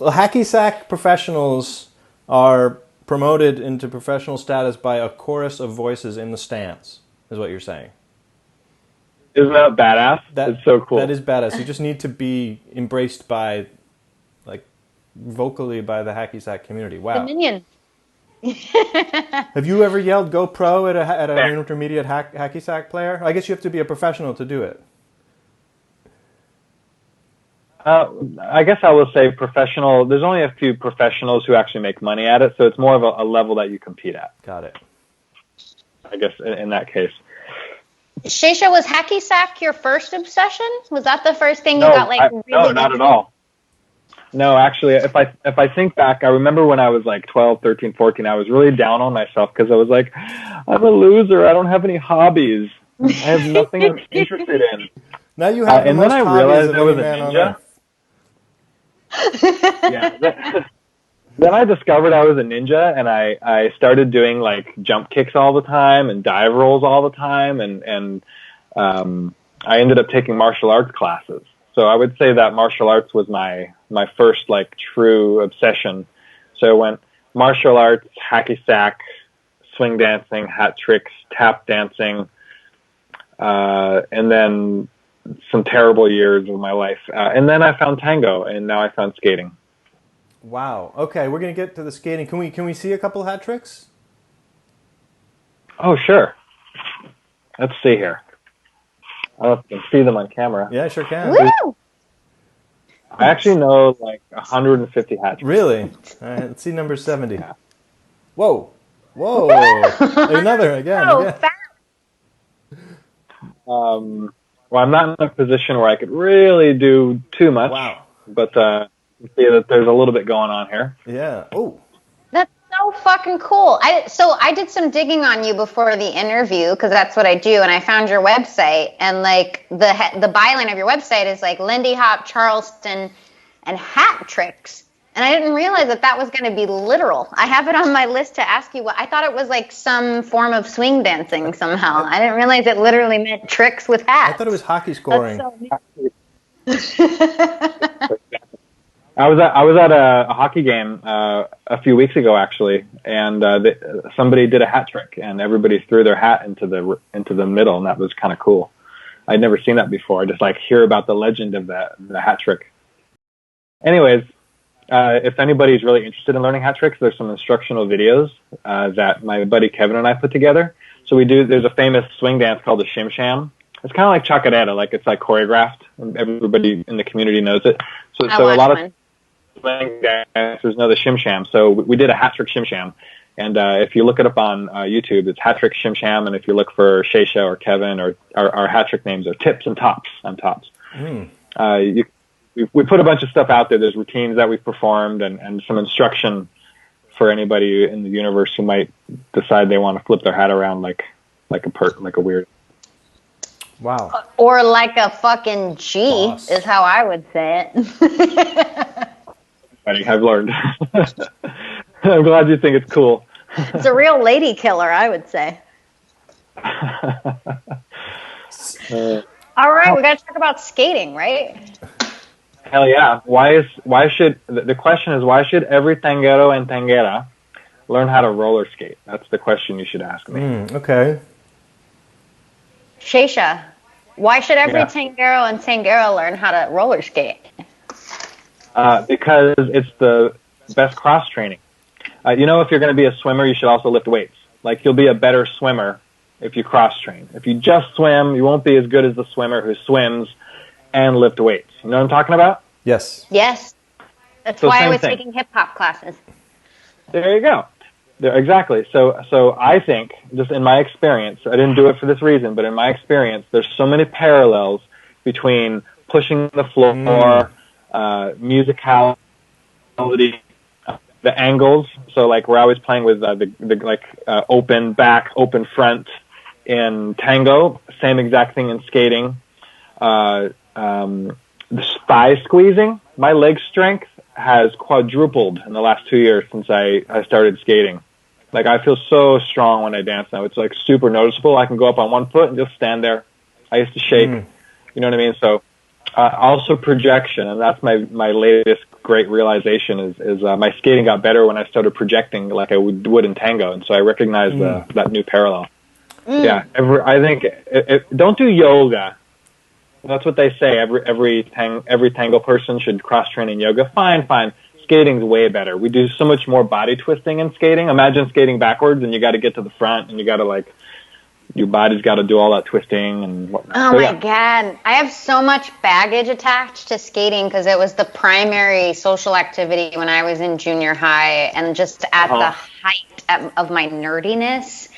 Well, hacky-sack professionals are promoted into professional status by a chorus of voices in the stands, is what you're saying. Isn't that badass? That's so cool. That is badass. You just need to be embraced by, vocally by the hacky-sack community. Wow. The minion. Have you ever yelled "Go pro" at an intermediate hacky-sack player? I guess you have to be a professional to do it. I guess I will say professional. There's only a few professionals who actually make money at it, so it's more of a level that you compete at. Got it. I guess in that case. Shesha, was hacky-sack your first obsession? Was that the first thing you got really No, not at all. No, actually, if I think back, I remember when I was 12, 13, 14, I was really down on myself because I was like, I'm a loser. I don't have any hobbies. I have nothing I'm interested in. Now you have the and most then I hobbies realized of I was any a man ninja. Yeah. Then I discovered I was a ninja, and I started doing jump kicks all the time and dive rolls all the time, and I ended up taking martial arts classes. So I would say that martial arts was my first true obsession. So I went martial arts, hacky-sack, swing dancing, hat tricks, tap dancing, and then some terrible years of my life. And then I found Tango, and now I found skating. Wow. Okay, we're gonna get to the skating. Can we see a couple hat tricks? Oh, sure. Let's see here. I don't know if you can see them on camera. Yeah, sure can. Woo! I actually know 150 hat tricks. Really? All right, let's see number 70. Yeah. Whoa. Another again. Well, I'm not in a position where I could really do too much. Wow. But see that there's a little bit going on here. Yeah. Oh. That's so fucking cool. I did some digging on you before the interview because that's what I do, and I found your website, and the byline of your website is Lindy Hop, Charleston, and hat tricks. And I didn't realize that was going to be literal. I have it on my list to ask you what I thought it was some form of swing dancing somehow. I didn't realize it literally meant tricks with hats. I thought it was hockey scoring. I was at a hockey game a few weeks ago actually, and somebody did a hat trick, and everybody threw their hat into the middle, and that was kind of cool. I'd never seen that before. I just hear about the legend of the hat trick. anyways, if anybody's really interested in learning hat tricks, there's some instructional videos that my buddy Kevin and I put together. So there's a famous swing dance called the Shim Sham. It's kind of like chacarera, like it's like choreographed, and everybody in the community knows it. So a lot of swing dancers know the Shim Sham. So we did a hat trick Shim Sham. And if you look it up on YouTube, it's Hat Trick Shim Sham. And if you look for Shesha or Kevin, or our hat trick names are Tips and Tops. I'm Tops. We put a bunch of stuff out there. There's routines that we've performed and some instruction for anybody in the universe who might decide they want to flip their hat around like a weird. Wow. Or like a fucking G Boss. is how I would say it. I've learned. I'm glad you think it's cool. It's a real lady killer, I would say. All right, we got to talk about skating, right? Hell yeah. The question is, why should every tanguero and tanguera learn how to roller skate? That's the question you should ask me. Okay. Shesha, why should every tanguero and tanguera learn how to roller skate? Because it's the best cross training. If you're going to be a swimmer, you should also lift weights. Like, you'll be a better swimmer if you cross train. If you just swim, you won't be as good as the swimmer who swims and lift weights. You know what I'm talking about? Yes. Yes. That's why I was taking hip-hop classes. There you go. Exactly. So I think, just in my experience, I didn't do it for this reason, but in my experience, there's so many parallels between pushing the floor, musicality, the angles. So like we're always playing with the open back, open front in tango. Same exact thing in skating. The thigh squeezing. My leg strength has quadrupled in the last 2 years since I started skating. Like, I feel so strong when I dance now. It's like super noticeable. I can go up on one foot and just stand there. I used to shake. You know what I mean? So also projection, and that's my latest great realization is my skating got better when I started projecting like I would in tango, and so I recognized that new parallel. Yeah, I think don't do yoga. That's what they say. Every tango person should cross train in yoga. Fine. Skating's way better. We do so much more body twisting in skating. Imagine skating backwards, and you got to get to the front, and you got to your body's got to do all that twisting and whatnot. Oh my God. I have so much baggage attached to skating because it was the primary social activity when I was in junior high and just at the height of my nerdiness.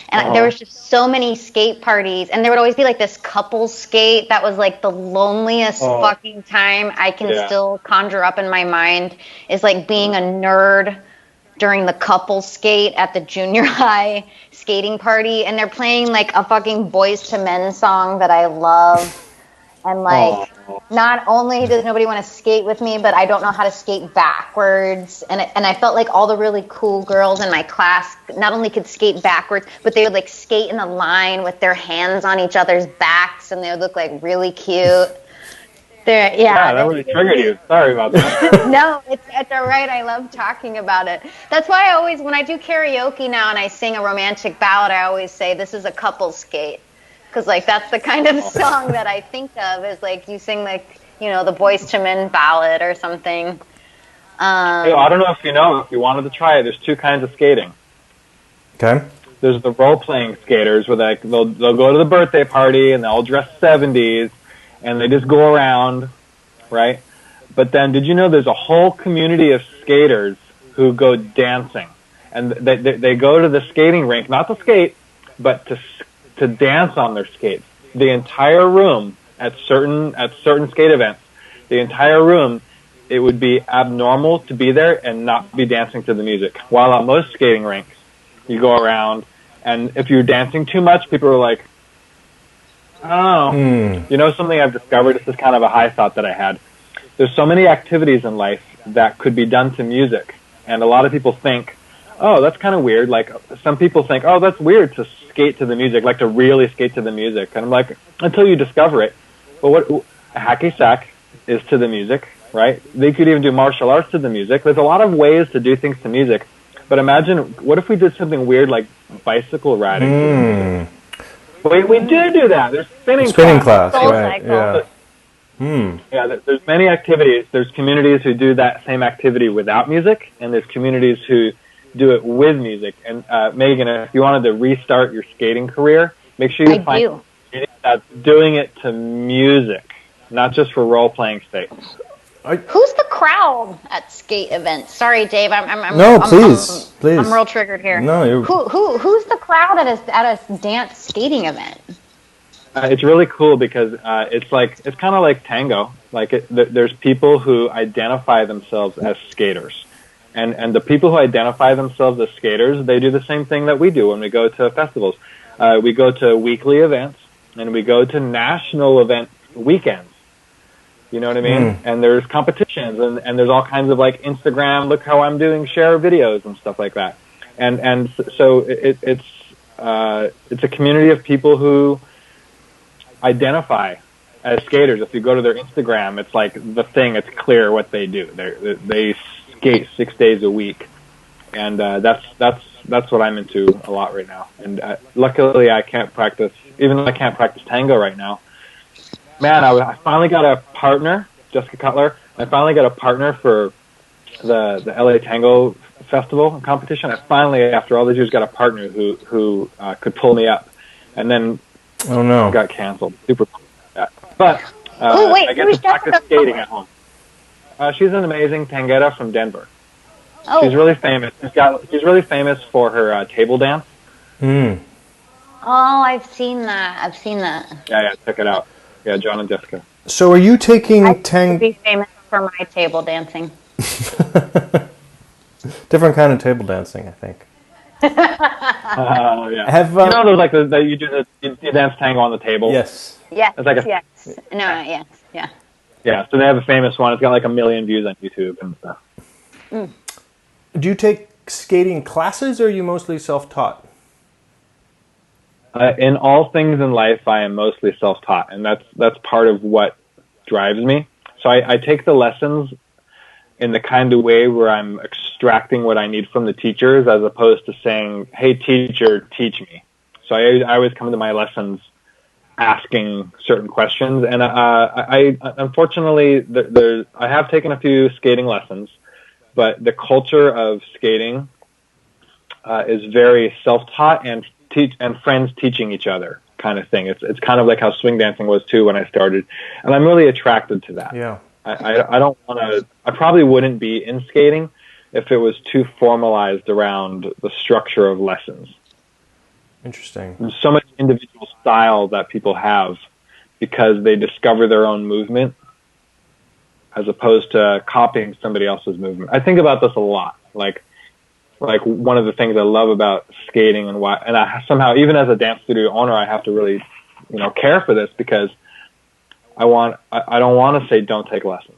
And there was just so many skate parties, and there would always be like this couple skate that was like the loneliest fucking time I can still conjure up in my mind is like being a nerd during the couple skate at the junior high skating party, and they're playing like a fucking Boys to Men song that I love. And like, not only does nobody want to skate with me, but I don't know how to skate backwards. And I felt like all the really cool girls in my class not only could skate backwards, but they would like skate in a line with their hands on each other's backs, and they would look like really cute. That really triggered you. Sorry about that. No, it's all right. I love talking about it. That's why I always, when I do karaoke now and I sing a romantic ballad, I always say this is a couple skate. Because, like, that's the kind of song that I think of is, like, you sing, like, the Boys to Men ballad or something. I don't know if if you wanted to try it, there's two kinds of skating. Okay. There's the role-playing skaters where they'll go to the birthday party and they'll all dress 70s and they just go around, right? But then did you know there's a whole community of skaters who go dancing? And they go to the skating rink, not to skate, but to dance on their skates. The entire room at certain skate events, the entire room, it would be abnormal to be there and not be dancing to the music. While at most skating rinks, you go around, and if you're dancing too much, people are like, oh. Something I've discovered, this is kind of a high thought that I had. There's so many activities in life that could be done to music, and a lot of people think, oh, that's kind of weird. Like, some people think, oh, that's weird to skate to the music, like to really skate to the music. And I'm like, until you discover it. But what a hacky-sack is to the music, right? They could even do martial arts to the music. There's a lot of ways to do things to music. But imagine, what if we did something weird like bicycle riding? We do that. There's spinning class, right? Yeah. Yeah, there's many activities. There's communities who do that same activity without music, and there's communities who do it with music. And Megan, if you wanted to restart your skating career, make sure you find a community that's doing it to music, not just for role-playing sake. Who's the crowd at skate events? Sorry, Dave. Please. I'm real triggered here. No, who's the crowd at a dance skating event? It's really cool because it's kind of like Tango. There's people who identify themselves as skaters, and the people who identify themselves as skaters, they do the same thing that we do when we go to festivals. We go to weekly events, and we go to national event weekends. You know what I mean? And there's competitions, and there's all kinds of like Instagram, look how I'm doing, share videos and stuff like that. And so it's a community of people who identify as skaters. If you go to their Instagram, it's like the thing. It's clear what they do. They skate 6 days a week, and that's what I'm into a lot right now. And luckily, I can't practice. Even though I can't practice tango right now, man, I finally got a partner, Jessica Cutler. I finally got a partner for the LA Tango Festival and competition. I finally, after all these years, got a partner who could pull me up, and then got canceled. Super cool about that. But I get to practice skating at home. She's an amazing tangetta from Denver. Oh. She's really famous. She's really famous for her table dance. Oh, I've seen that. Yeah, check it out. Yeah, John and Jessica. So are you taking I to be famous for my table dancing. Different kind of table dancing, I think. Yeah. You know those like that you do you dance tango on the table? Yes. Yes. Yeah. Yeah, so they have a famous one. It's got like 1 million views on YouTube and stuff. Do you take skating classes, or are you mostly self-taught? In all things in life, I am mostly self-taught, and that's part of what drives me. So I take the lessons in the kind of way where I'm extracting what I need from the teachers, as opposed to saying, "Hey, teacher, teach me." So I always come to my lessons asking certain questions, and I unfortunately I have taken a few skating lessons, but the culture of skating is very self-taught and friends teaching each other kind of thing. It's kind of like how swing dancing was too when I started, and I'm really attracted to that. Yeah. I don't want to. I probably wouldn't be in skating if it was too formalized around the structure of lessons. Interesting. There's so much individual style that people have because they discover their own movement as opposed to copying somebody else's movement. I think about this a lot. Like one of the things I love about skating and I somehow, even as a dance studio owner, I have to really, care for this because I don't want to say don't take lessons.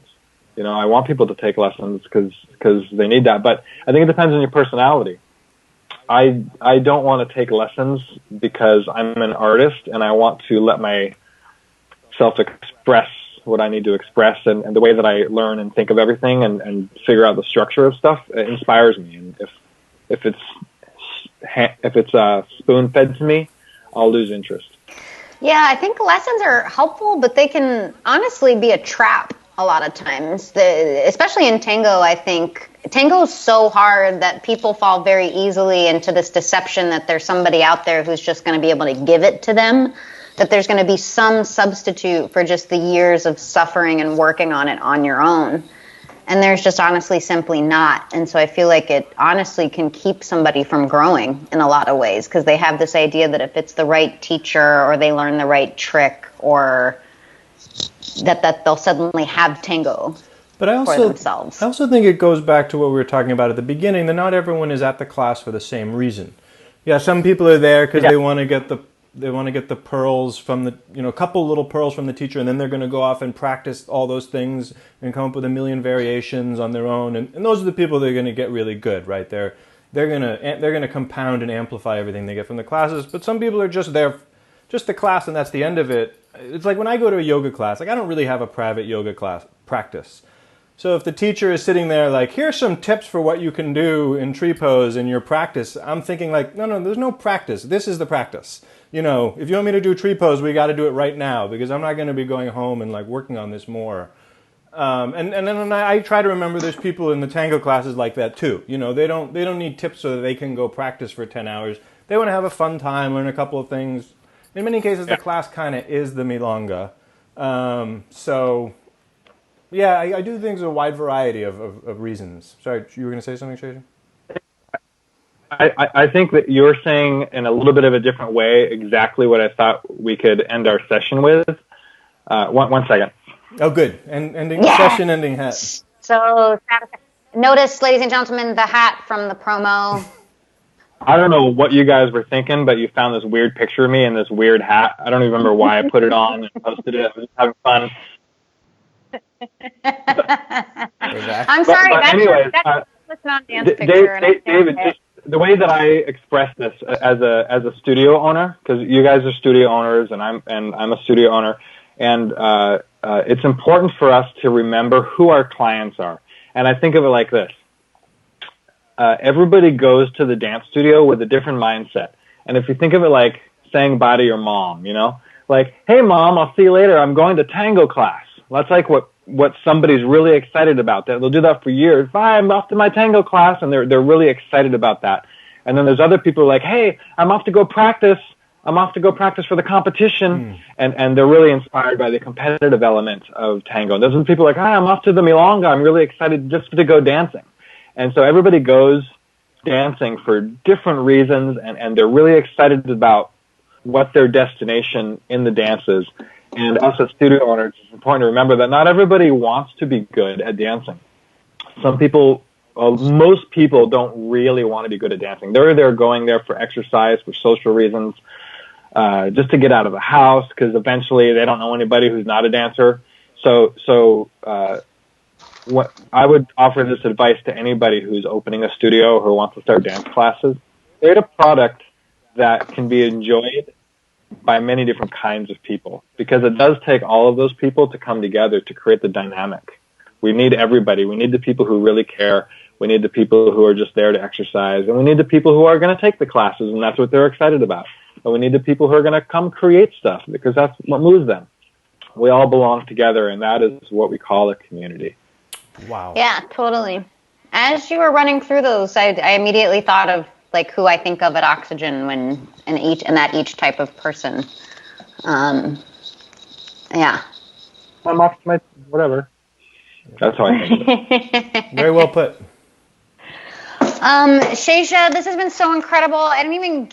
I want people to take lessons because they need that. But I think it depends on your personality. I don't want to take lessons because I'm an artist and I want to let myself express what I need to express, and the way that I learn and think of everything and figure out the structure of stuff, it inspires me. And if it's spoon fed to me, I'll lose interest. Yeah, I think lessons are helpful, but they can honestly be a trap a lot of times. Especially in tango, I think tango is so hard that people fall very easily into this deception that there's somebody out there who's just going to be able to give it to them, that there's going to be some substitute for just the years of suffering and working on it on your own. And there's just honestly simply not. And so I feel like it honestly can keep somebody from growing in a lot of ways because they have this idea that if it's the right teacher or they learn the right trick or that they'll suddenly have tango for themselves. I also think it goes back to what we were talking about at the beginning, that not everyone is at the class for the same reason. Yeah, some people are there because they want to get the pearls from a couple little pearls from the teacher, and then they're going to go off and practice all those things and come up with 1 million variations on their own. And those are the people that are going to get really good, right? They're going to compound and amplify everything they get from the classes. But some people are just there, just the class, and that's the end of it. It's like when I go to a yoga class, like I don't really have a private yoga class practice. So if the teacher is sitting there like, here's some tips for what you can do in tree pose in your practice, I'm thinking like, no, there's no practice. This is the practice. You know, if you want me to do tree pose, we got to do it right now because I'm not going to be going home and like working on this more. And then I try to remember there's people in the tango classes like that too. You know, they don't need tips so that they can go practice for 10 hours. They want to have a fun time, learn a couple of things. In many cases, the class kind of is the milonga. So, yeah, I do think there's a wide variety of reasons. Sorry, you were going to say something, Shesha? I think that you're saying in a little bit of a different way exactly what I thought we could end our session with. One second. Oh, good. Session ending hat. So, notice, ladies and gentlemen, the hat from the promo. I don't know what you guys were thinking, but you found this weird picture of me in this weird hat. I don't even remember why I put it on and posted it. I was just having fun. I'm sorry. Anyways, that's not a dance picture. David, just the way that I express this as a studio owner, because you guys are studio owners and I'm a studio owner, and it's important for us to remember who our clients are. And I think of it like this. Everybody goes to the dance studio with a different mindset. And if you think of it like saying bye to your mom, you know, like, hey mom, I'll see you later. I'm going to tango class. That's like what somebody's really excited about. They'll do that for years. Bye, I'm off to my tango class. And they're really excited about that. And then there's other people who are like, hey, I'm off to go practice. I'm off to go practice for the competition. And they're really inspired by the competitive element of tango. And there's people like, hi, I'm off to the milonga. I'm really excited just to go dancing. And so everybody goes dancing for different reasons, and they're really excited about what their destination in the dance is. And us as studio owners, it's important to remember that not everybody wants to be good at dancing. Some people, most people don't really want to be good at dancing. They're going there for exercise, for social reasons, just to get out of the house, because eventually they don't know anybody who's not a dancer. So what I would offer this advice to anybody who's opening a studio or who wants to start dance classes: create a product that can be enjoyed by many different kinds of people, because it does take all of those people to come together to create the dynamic. We need everybody. We need the people who really care. We need the people who are just there to exercise, and we need the people who are going to take the classes, and that's what they're excited about. And we need the people who are going to come create stuff, because that's what moves them. We all belong together, and that is what we call a community. Wow. Yeah, totally. As you were running through those, I immediately thought of like who I think of at Oxygen when each type of person. Yeah. I'm off to my whatever. That's how I think of it. Very well put. Shesha, this has been so incredible. I didn't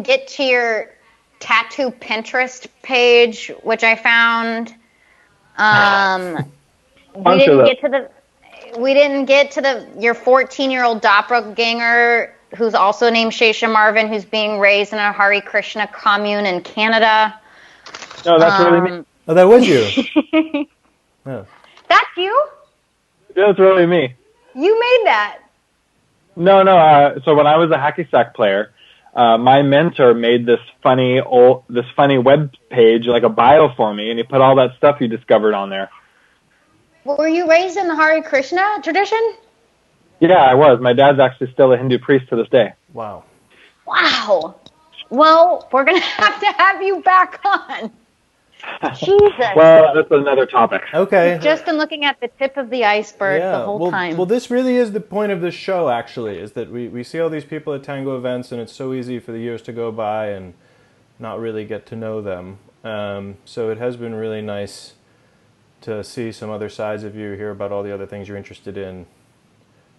get to your tattoo Pinterest page, which I found. We didn't get to your 14-year-old doppelganger who's also named Shesha Marvin, who's being raised in a Hare Krishna commune in Canada. No, that's really me. Oh, that was you. Oh. That's you? That's really me. You made that? No. So when I was a hacky-sack player, my mentor made this funny web page, like a bio for me, and he put all that stuff he discovered on there. Were you raised in the Hare Krishna tradition? Yeah, I was. My dad's actually still a Hindu priest to this day. Wow. Well, we're going to have you back on. Jesus. Well, that's another topic. Okay. We've just been looking at the tip of the iceberg the whole time. Well, this really is the point of this show, actually, is that we see all these people at tango events, and it's so easy for the years to go by and not really get to know them. So it has been really nice to see some other sides of you, hear about all the other things you're interested in.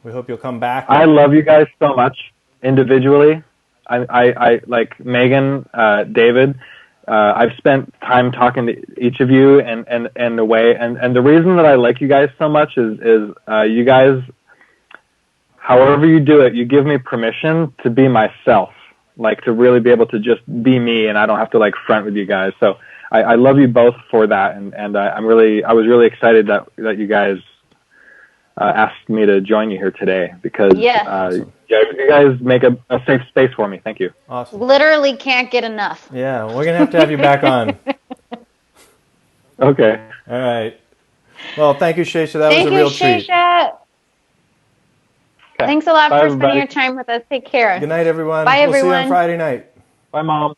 We hope you'll come back. I love you guys so much individually. I like Megan, David. I've spent time talking to each of you and the way, and the reason that I like you guys so much is you guys, however you do it, you give me permission to be myself, like to really be able to just be me, and I don't have to like front with you guys. So I love you both for that, and I was really excited that you guys asked me to join you here today, because you guys make a safe space for me. Thank you. Awesome. Literally can't get enough. Yeah, we're going to have you back on. Okay. All right. Well, thank you, Shesha. That was a real treat. Shesha. Okay. Thanks a lot Bye, for everybody. spending your time with us. Take care. Good night, everyone. Bye, We'll see you on everyone. Friday night. Bye, Mom.